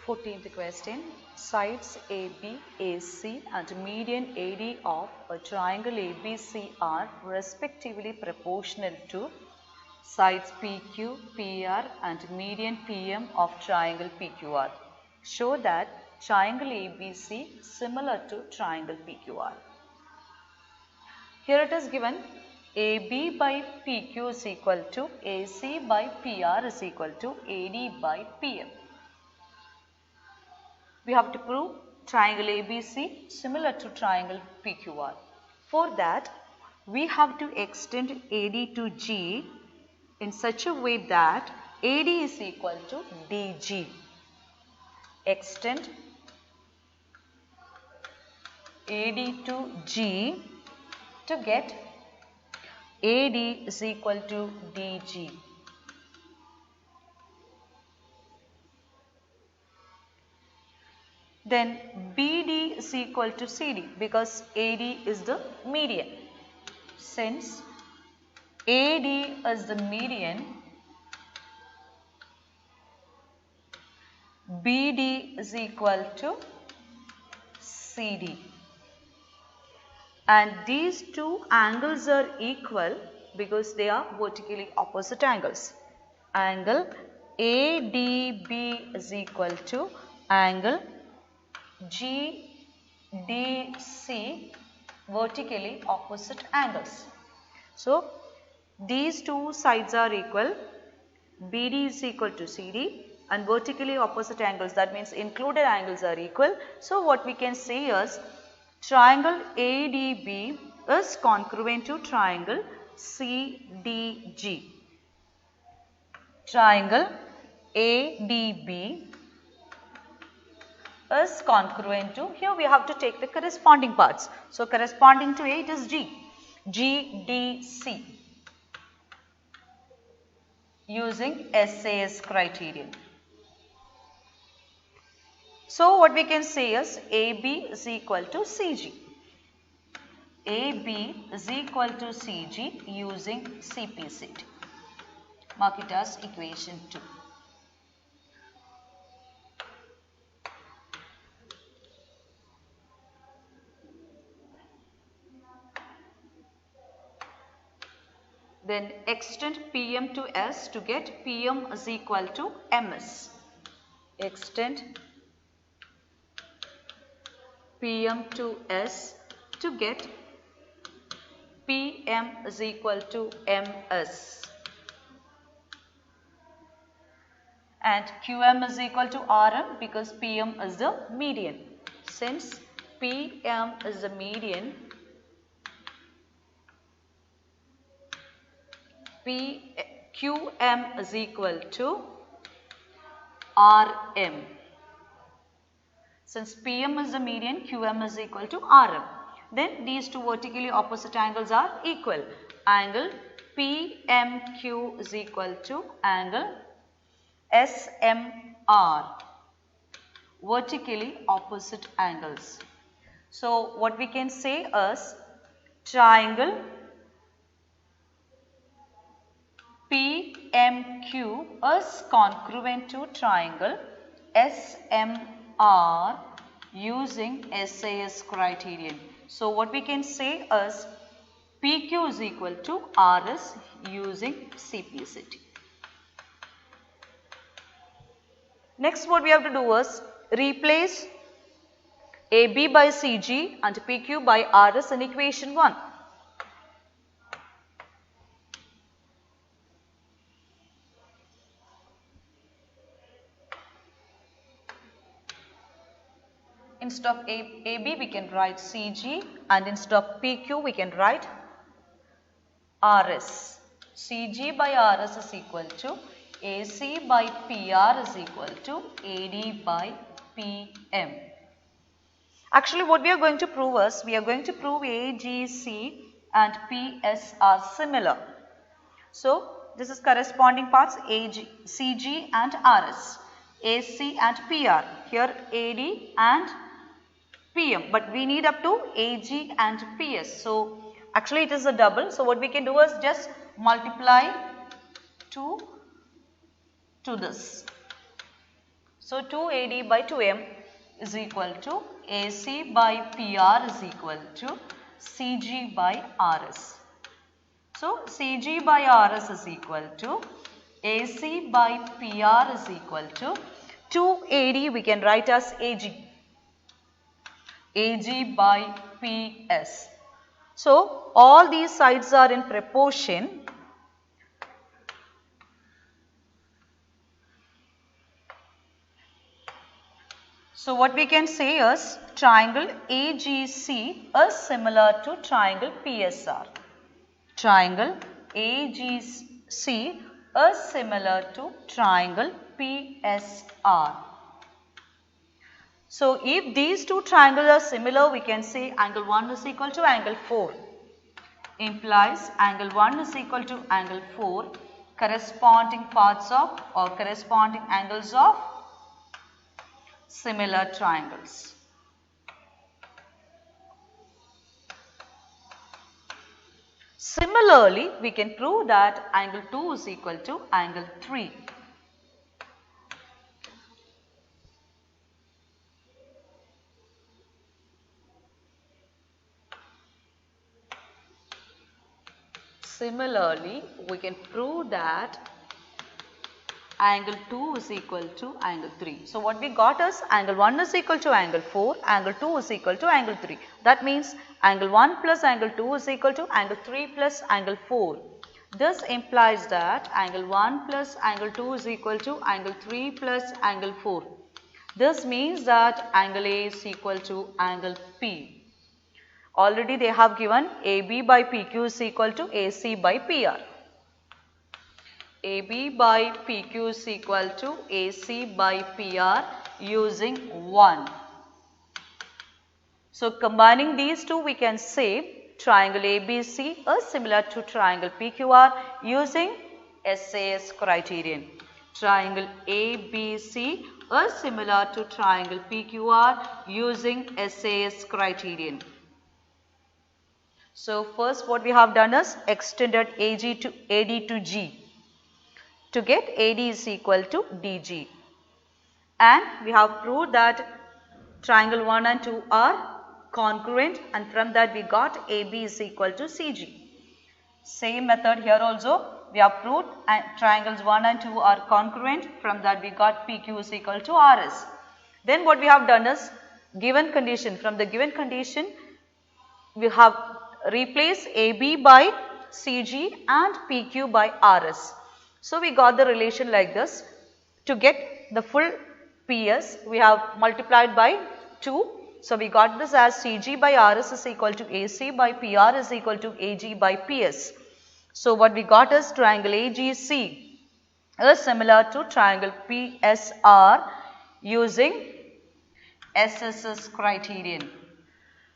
14th question. Sides AB, AC and median AD of a triangle ABC are respectively proportional to sides PQ, PR and median PM of triangle PQR. Show that triangle ABC similar to triangle PQR. Here it is given AB by PQ is equal to AC by PR is equal to AD by PM. We have to prove triangle ABC similar to triangle PQR. For that, we have to extend AD to G in such a way that AD is equal to DG. Extend AD to G to get AD is equal to DG. Then BD is equal to CD because AD is the median. Since AD is the median, BD is equal to CD. And these two angles are equal because they are vertically opposite angles. Angle ADB is equal to angle GDC, vertically opposite angles. So, these two sides are equal, BD is equal to CD and vertically opposite angles, that means included angles are equal. So, what we can say is triangle ADB is congruent to triangle CDG. Triangle ADB is congruent to, here we have to take the corresponding parts. So, corresponding to A it is G, GDC using SAS criterion. So, what we can say is AB is equal to CG. AB is equal to CG using CPCT. Mark it as equation 2. Then extend PM to S to get PM is equal to MS. Extend PM to S to get PM is equal to MS. And QM is equal to RM because PM is the median. Since PM is the median, QM is equal to RM. Since PM is the median, QM is equal to RM. Then these two vertically opposite angles are equal. Angle PMQ is equal to angle SMR. Vertically opposite angles. So, what we can say is triangle PMQ is congruent to triangle SMR using SAS criterion. So, what we can say is PQ is equal to RS using CPCT. Next, what we have to do is replace AB by CG and PQ by RS in equation 1. Instead of AB we can write CG and instead of PQ we can write RS. CG by RS is equal to AC by PR is equal to AD by PM. Actually what we are going to prove is, we are going to prove AGC and PS are similar. So this is corresponding parts CG and RS, AC and PR, here AD and PM, but we need up to AG and PS. So actually it is a double. So what we can do is just multiply 2 to this. So 2AD by 2M is equal to AC by PR is equal to CG by RS. So CG by RS is equal to AC by PR is equal to 2AD we can write as AG. AG by PS. So all these sides are in proportion. So what we can say is triangle AGC is similar to triangle PSR. Triangle AGC is similar to triangle PSR. So if these two triangles are similar, we can say angle 1 is equal to angle 4. Implies angle 1 is equal to angle 4, corresponding parts of or corresponding angles of similar triangles. Similarly, we can prove that angle 2 is equal to angle 3. Similarly, we can prove that angle 2 is equal to angle 3. So what we got is angle 1 is equal to angle 4, angle 2 is equal to angle 3. That means angle 1 plus angle 2 is equal to angle 3 plus angle 4. This implies that angle 1 plus angle 2 is equal to angle 3 plus angle 4. This means that angle A is equal to angle P. Already they have given AB by PQ is equal to AC by PR. AB by PQ is equal to AC by PR using 1. So combining these two, we can say triangle ABC is similar to triangle PQR using SAS criterion. Triangle ABC is similar to triangle PQR using SAS criterion. So first what we have done is extended AD to G to get AD is equal to DG, and we have proved that triangle 1 and 2 are congruent, and from that we got AB is equal to CG. Same method here also, we have proved triangles 1 and 2 are congruent, from that we got PQ is equal to RS. Then what we have done is given condition, from the given condition we have replaced AB by CG and PQ by RS. So we got the relation like this. To get the full PS, we have multiplied by 2. So we got this as CG by RS is equal to AC by PR is equal to AG by PS. So what we got is triangle AGC is similar to triangle PSR using SSS criterion.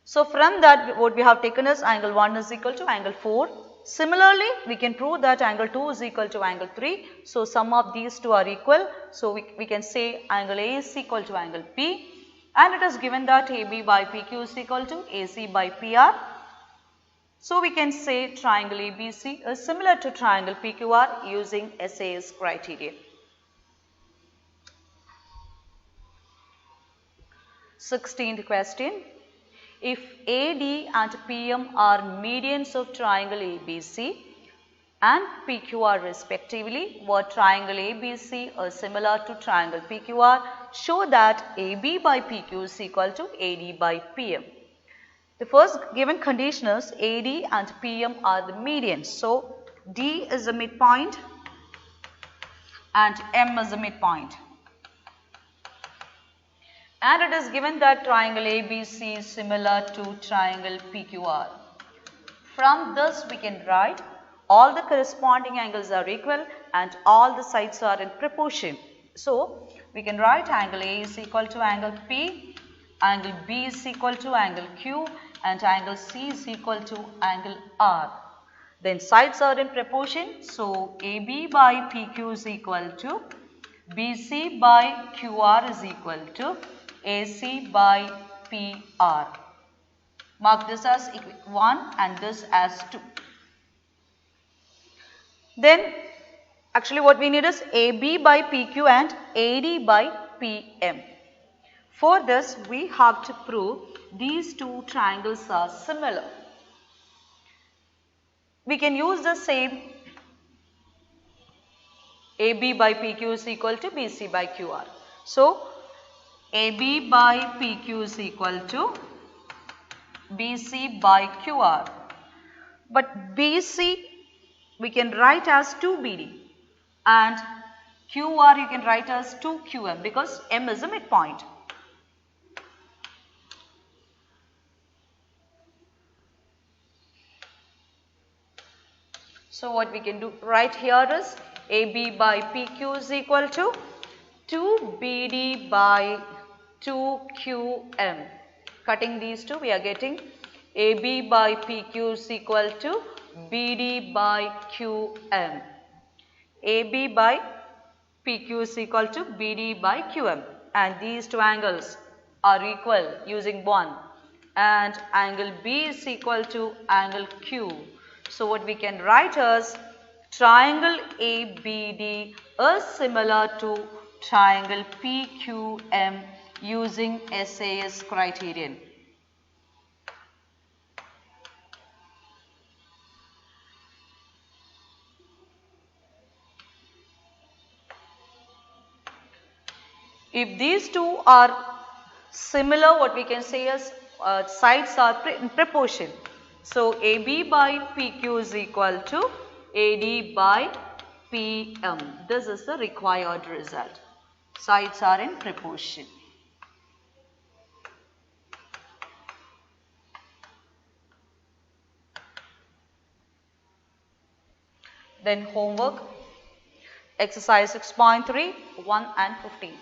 So from that what we have taken is angle 1 is equal to angle 4. Similarly, we can prove that angle 2 is equal to angle 3. So sum of these two are equal. So we can say angle A is equal to angle P, and it is given that AB by PQ is equal to AC by PR. So we can say triangle ABC is similar to triangle PQR using SAS criterion. 16th question. If AD and PM are medians of triangle ABC and PQR respectively, where triangle ABC is similar to triangle PQR, show that AB by PQ is equal to AD by PM. The first given condition is AD and PM are the medians. So D is the midpoint and M is the midpoint. And it is given that triangle ABC is similar to triangle PQR. From this we can write all the corresponding angles are equal and all the sides are in proportion. So we can write angle A is equal to angle P, angle B is equal to angle Q, and angle C is equal to angle R. Then sides are in proportion. So AB by PQ is equal to BC by QR is equal to AC by PR. Mark this as 1 and this as 2. Then actually what we need is AB by PQ and AD by PM. For this, we have to prove these two triangles are similar. We can use the same AB by PQ is equal to BC by QR. So, AB by PQ is equal to BC by QR. But BC we can write as 2BD and QR you can write as 2QM because M is a midpoint. So what we can do right here is AB by PQ is equal to 2BD by 2QM. Cutting these two, we are getting AB by PQ is equal to BD by QM. AB by PQ is equal to BD by QM. And these two angles are equal using 1. And angle B is equal to angle Q. So what we can write as triangle ABD is similar to triangle PQM using SAS criterion. If these two are similar, what we can say is sides are in proportion. So AB by PQ is equal to AD by PM. This is the required result. Sides are in proportion. Then homework, exercise 6.3, 1 and 15.